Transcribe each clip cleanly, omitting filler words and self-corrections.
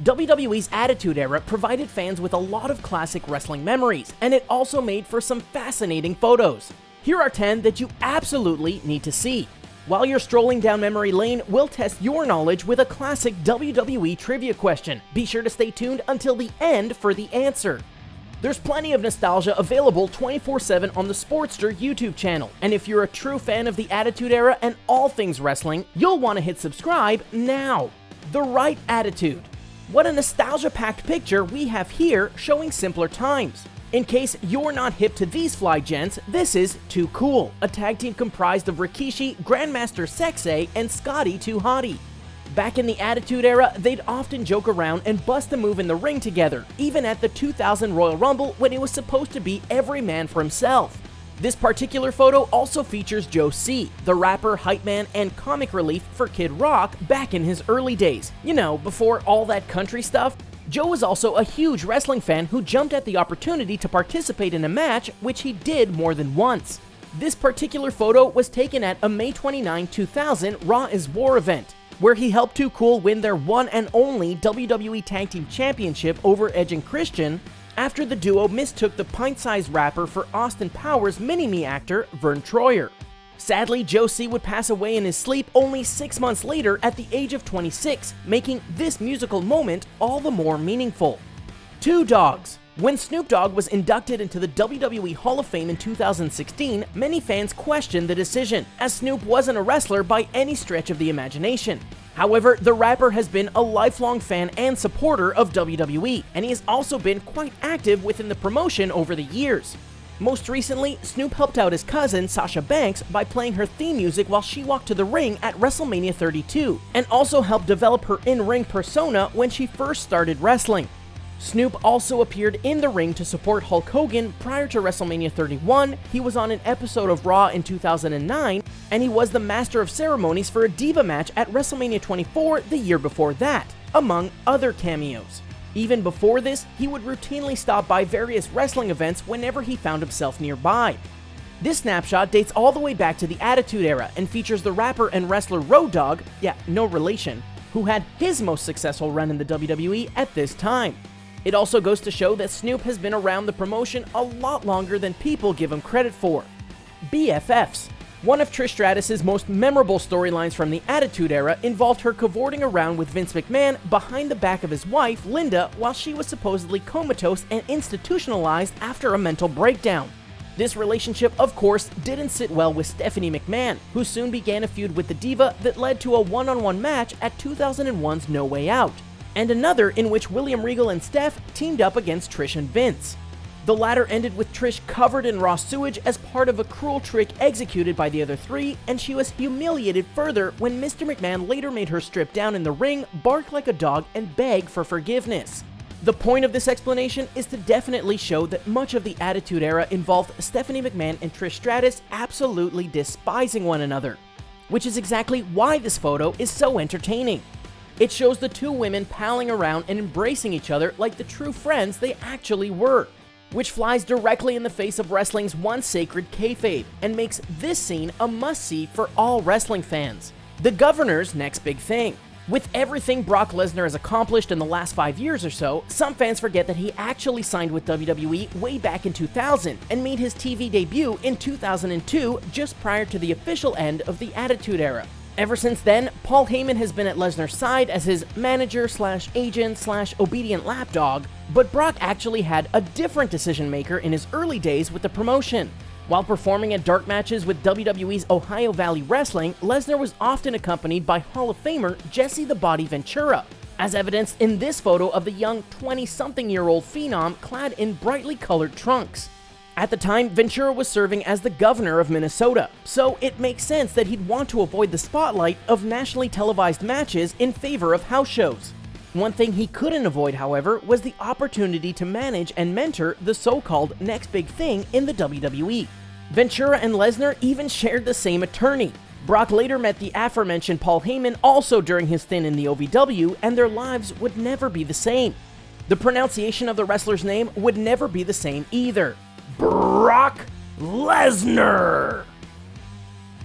WWE's Attitude Era provided fans with a lot of classic wrestling memories, and it also made for some fascinating photos. Here are 10 that you absolutely need to see. While you're strolling down memory lane, we'll test your knowledge with a classic WWE trivia question. Be sure to stay tuned until the end for the answer. There's plenty of nostalgia available 24/7 on the Sportster YouTube channel, and if you're a true fan of the Attitude Era and all things wrestling, you'll want to hit subscribe now. The right attitude. What a nostalgia-packed picture we have here showing simpler times. In case you're not hip to these fly gents, this is Too Cool, a tag team comprised of Rikishi, Grandmaster Sexay, and Scotty 2 Hotty. Back in the Attitude Era, they'd often joke around and bust a move in the ring together, even at the 2000 Royal Rumble when it was supposed to be every man for himself. This particular photo also features Joe C., the rapper, hype man, and comic relief for Kid Rock back in his early days. You know, before all that country stuff. Joe was also a huge wrestling fan who jumped at the opportunity to participate in a match, which he did more than once. This particular photo was taken at a May 29, 2000 Raw is War event, where he helped Too Cool win their one and only WWE Tag Team Championship over Edge and Christian after the duo mistook the pint-sized rapper for Austin Powers mini-me actor Vern Troyer. Sadly, Joe C. would pass away in his sleep only 6 months later at the age of 26, making this musical moment all the more meaningful. Two Dogs. When Snoop Dogg was inducted into the WWE Hall of Fame in 2016, many fans questioned the decision, as Snoop wasn't a wrestler by any stretch of the imagination. However, the rapper has been a lifelong fan and supporter of WWE, and he has also been quite active within the promotion over the years. Most recently, Snoop helped out his cousin, Sasha Banks, by playing her theme music while she walked to the ring at WrestleMania 32, and also helped develop her in-ring persona when she first started wrestling. Snoop also appeared in the ring to support Hulk Hogan prior to WrestleMania 31, he was on an episode of Raw in 2009, and he was the master of ceremonies for a Diva match at WrestleMania 24 the year before that, among other cameos. Even before this, he would routinely stop by various wrestling events whenever he found himself nearby. This snapshot dates all the way back to the Attitude Era and features the rapper and wrestler Road Dogg, yeah, no relation, who had his most successful run in the WWE at this time. It also goes to show that Snoop has been around the promotion a lot longer than people give him credit for. BFFs. One of Trish Stratus' most memorable storylines from the Attitude Era involved her cavorting around with Vince McMahon behind the back of his wife, Linda, while she was supposedly comatose and institutionalized after a mental breakdown. This relationship, of course, didn't sit well with Stephanie McMahon, who soon began a feud with the Diva that led to a one-on-one match at 2001's No Way Out, and another in which William Regal and Steph teamed up against Trish and Vince. The latter ended with Trish covered in raw sewage as part of a cruel trick executed by the other three, and she was humiliated further when Mr. McMahon later made her strip down in the ring, bark like a dog, and beg for forgiveness. The point of this explanation is to definitely show that much of the Attitude Era involved Stephanie McMahon and Trish Stratus absolutely despising one another, which is exactly why this photo is so entertaining. It shows the two women palling around and embracing each other like the true friends they actually were, which flies directly in the face of wrestling's once sacred kayfabe and makes this scene a must-see for all wrestling fans. The Governor's next big thing. With everything Brock Lesnar has accomplished in the last 5 years or so, some fans forget that he actually signed with WWE way back in 2000 and made his TV debut in 2002, just prior to the official end of the Attitude Era. Ever since then, Paul Heyman has been at Lesnar's side as his manager/agent/obedient lapdog, but Brock actually had a different decision maker in his early days with the promotion. While performing at dark matches with WWE's Ohio Valley Wrestling, Lesnar was often accompanied by Hall of Famer Jesse the Body Ventura, as evidenced in this photo of the young 20-something-year-old phenom clad in brightly colored trunks. At the time, Ventura was serving as the governor of Minnesota, so it makes sense that he'd want to avoid the spotlight of nationally televised matches in favor of house shows. One thing he couldn't avoid, however, was the opportunity to manage and mentor the so-called next big thing in the WWE. Ventura and Lesnar even shared the same attorney. Brock later met the aforementioned Paul Heyman also during his stint in the OVW, and their lives would never be the same. The pronunciation of the wrestler's name would never be the same either. Brock Lesnar!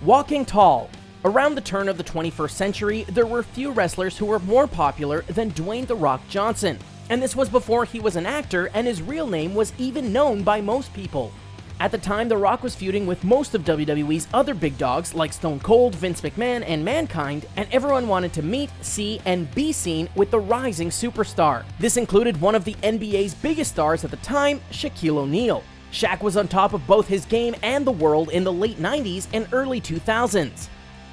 Walking Tall. Around the turn of the 21st century, there were few wrestlers who were more popular than Dwayne "The Rock" Johnson, and this was before he was an actor and his real name was even known by most people. At the time, The Rock was feuding with most of WWE's other big dogs like Stone Cold, Vince McMahon, and Mankind, and everyone wanted to meet, see, and be seen with the rising superstar. This included one of the NBA's biggest stars at the time, Shaquille O'Neal. Shaq was on top of both his game and the world in the late 90s and early 2000s.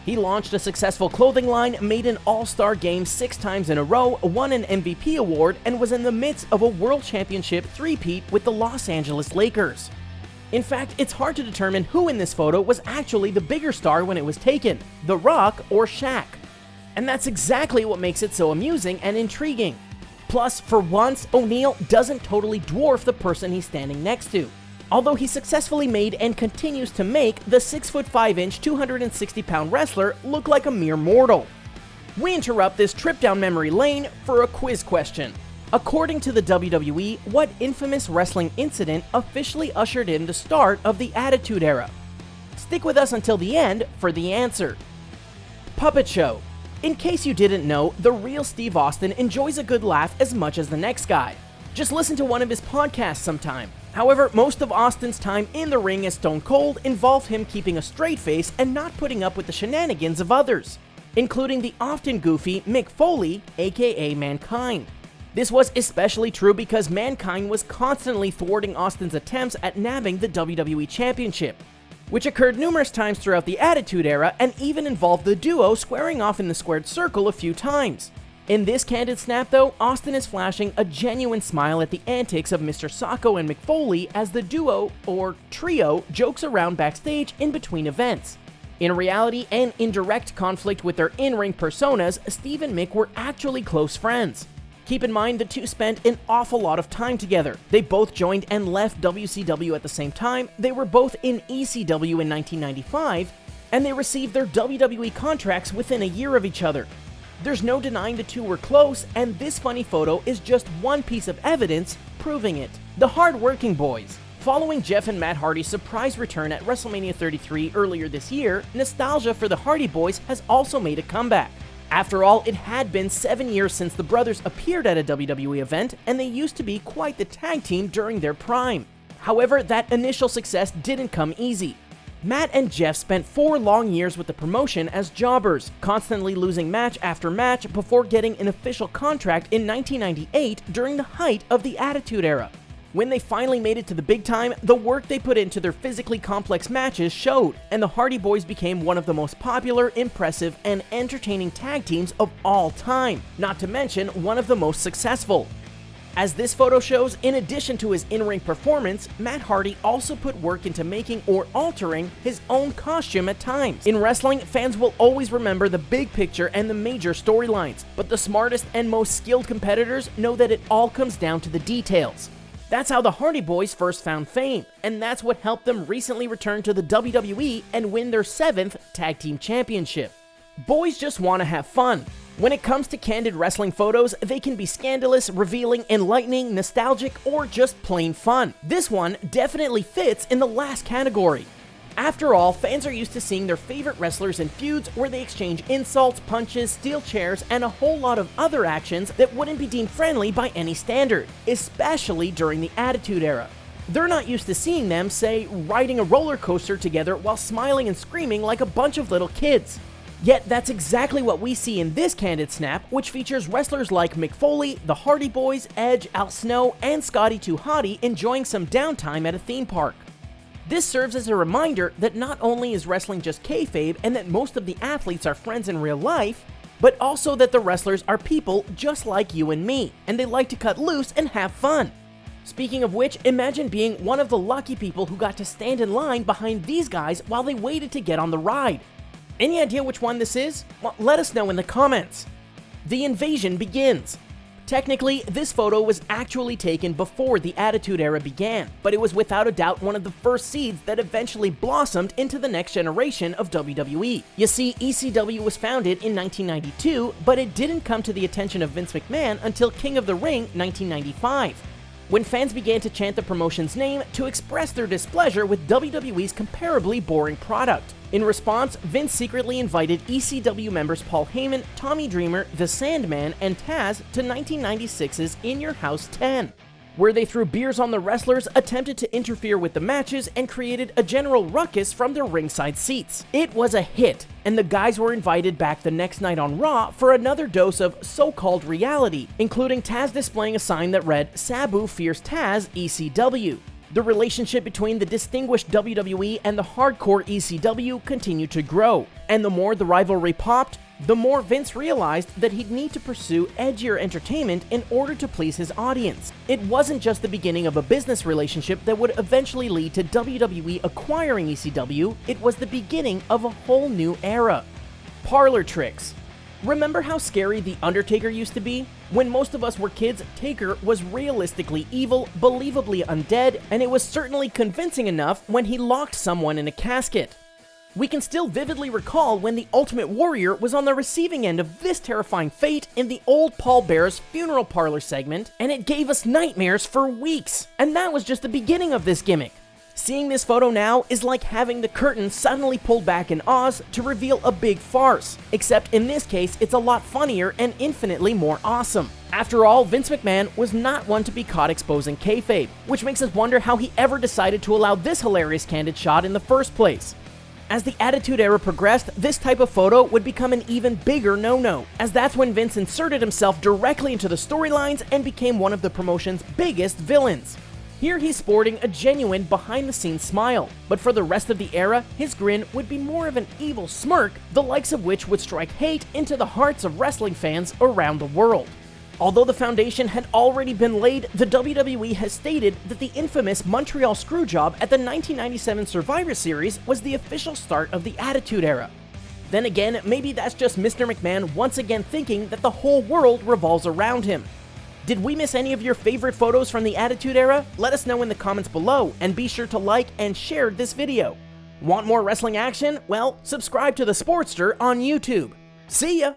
He launched a successful clothing line, made an All-Star game 6 times in a row, won an MVP award, and was in the midst of a World Championship three-peat with the Los Angeles Lakers. In fact, it's hard to determine who in this photo was actually the bigger star when it was taken, The Rock or Shaq. And that's exactly what makes it so amusing and intriguing. Plus, for once, O'Neal doesn't totally dwarf the person he's standing next to, although he successfully made and continues to make the 6'5", 260-pound wrestler look like a mere mortal. We interrupt this trip down memory lane for a quiz question. According to the WWE, what infamous wrestling incident officially ushered in the start of the Attitude Era? Stick with us until the end for the answer. Puppet show. In case you didn't know, the real Steve Austin enjoys a good laugh as much as the next guy. Just listen to one of his podcasts sometime. However, most of Austin's time in the ring as Stone Cold involved him keeping a straight face and not putting up with the shenanigans of others, including the often goofy Mick Foley, aka Mankind. This was especially true because Mankind was constantly thwarting Austin's attempts at nabbing the WWE Championship, which occurred numerous times throughout the Attitude Era and even involved the duo squaring off in the squared circle a few times. In this candid snap though, Austin is flashing a genuine smile at the antics of Mr. Sacco and Mick Foley as the duo, or trio, jokes around backstage in between events. In reality and in direct conflict with their in-ring personas, Steve and Mick were actually close friends. Keep in mind the two spent an awful lot of time together. They both joined and left WCW at the same time, they were both in ECW in 1995, and they received their WWE contracts within a year of each other. There's no denying the two were close, and this funny photo is just one piece of evidence proving it. The Hard-Working Boys. Following Jeff and Matt Hardy's surprise return at WrestleMania 33 earlier this year, nostalgia for the Hardy Boys has also made a comeback. After all, it had been 7 years since the brothers appeared at a WWE event, and they used to be quite the tag team during their prime. However, that initial success didn't come easy. Matt and Jeff spent 4 long years with the promotion as jobbers, constantly losing match after match before getting an official contract in 1998 during the height of the Attitude Era. When they finally made it to the big time, the work they put into their physically complex matches showed, and the Hardy Boys became one of the most popular, impressive, and entertaining tag teams of all time, not to mention one of the most successful. As this photo shows, in addition to his in-ring performance, Matt Hardy also put work into making or altering his own costume at times. In wrestling, fans will always remember the big picture and the major storylines, but the smartest and most skilled competitors know that it all comes down to the details. That's how the Hardy Boys first found fame, and that's what helped them recently return to the WWE and win their 7th Tag Team Championship. Boys just want to have fun. When it comes to candid wrestling photos, they can be scandalous, revealing, enlightening, nostalgic, or just plain fun. This one definitely fits in the last category. After all, fans are used to seeing their favorite wrestlers in feuds where they exchange insults, punches, steel chairs, and a whole lot of other actions that wouldn't be deemed friendly by any standard, especially during the Attitude Era. They're not used to seeing them, say, riding a roller coaster together while smiling and screaming like a bunch of little kids. Yet that's exactly what we see in this candid snap, which features wrestlers like Mick Foley, the Hardy Boys, Edge, Al Snow, and Scotty 2 Hotty enjoying some downtime at a theme park. This serves as a reminder that not only is wrestling just kayfabe and that most of the athletes are friends in real life, but also that the wrestlers are people just like you and me, and they like to cut loose and have fun. Speaking of which, imagine being one of the lucky people who got to stand in line behind these guys while they waited to get on the ride. Any idea which one this is? Well, let us know in the comments. The invasion begins. Technically, this photo was actually taken before the Attitude Era began, but it was without a doubt one of the first seeds that eventually blossomed into the next generation of WWE. You see, ECW was founded in 1992, but it didn't come to the attention of Vince McMahon until King of the Ring 1995. when fans began to chant the promotion's name to express their displeasure with WWE's comparably boring product. In response, Vince secretly invited ECW members Paul Heyman, Tommy Dreamer, The Sandman, and Taz to 1996's In Your House 10, where they threw beers on the wrestlers, attempted to interfere with the matches, and created a general ruckus from their ringside seats. It was a hit, and the guys were invited back the next night on Raw for another dose of so-called reality, including Taz displaying a sign that read, "Sabu fears Taz, ECW." The relationship between the distinguished WWE and the hardcore ECW continued to grow, and the more the rivalry popped, the more Vince realized that he'd need to pursue edgier entertainment in order to please his audience. It wasn't just the beginning of a business relationship that would eventually lead to WWE acquiring ECW, it was the beginning of a whole new era. Parlor tricks. Remember how scary The Undertaker used to be? When most of us were kids, Taker was realistically evil, believably undead, and it was certainly convincing enough when he locked someone in a casket. We can still vividly recall when the Ultimate Warrior was on the receiving end of this terrifying fate in the old Paul Bearer's funeral parlor segment, and it gave us nightmares for weeks. And that was just the beginning of this gimmick. Seeing this photo now is like having the curtain suddenly pulled back in Oz to reveal a big farce, except in this case it's a lot funnier and infinitely more awesome. After all, Vince McMahon was not one to be caught exposing kayfabe, which makes us wonder how he ever decided to allow this hilarious candid shot in the first place. As the Attitude Era progressed, this type of photo would become an even bigger no-no, as that's when Vince inserted himself directly into the storylines and became one of the promotion's biggest villains. Here he's sporting a genuine behind-the-scenes smile, but for the rest of the era, his grin would be more of an evil smirk, the likes of which would strike hate into the hearts of wrestling fans around the world. Although the foundation had already been laid, the WWE has stated that the infamous Montreal Screwjob at the 1997 Survivor Series was the official start of the Attitude Era. Then again, maybe that's just Mr. McMahon once again thinking that the whole world revolves around him. Did we miss any of your favorite photos from the Attitude Era? Let us know in the comments below, and be sure to like and share this video. Want more wrestling action? Well, subscribe to the Sportster on YouTube. See ya!